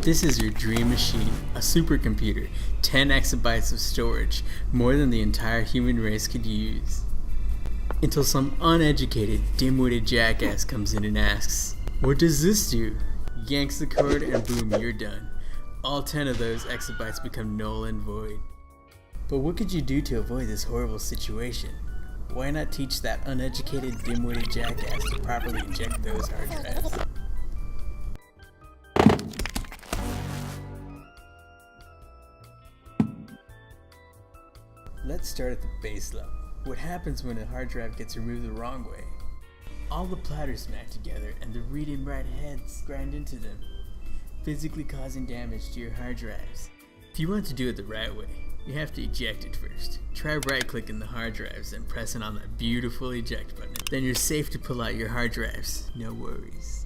This is your dream machine, a supercomputer, 10 exabytes of storage, more than the entire human race could use. Until some uneducated, dim-witted jackass comes in and asks, "What does this do?" Yanks the cord and boom, you're done. All 10 of those exabytes become null and void. But what could you do to avoid this horrible situation? Why not teach that uneducated, dim-witted jackass to properly eject those hard drives? Let's start at the base level. What happens when a hard drive gets removed the wrong way? All the platters smack together and the read and write heads grind into them, physically causing damage to your hard drives. If you want to do it the right way, you have to eject it first. Try right-clicking the hard drives and pressing on that beautiful eject button. Then you're safe to pull out your hard drives. No worries.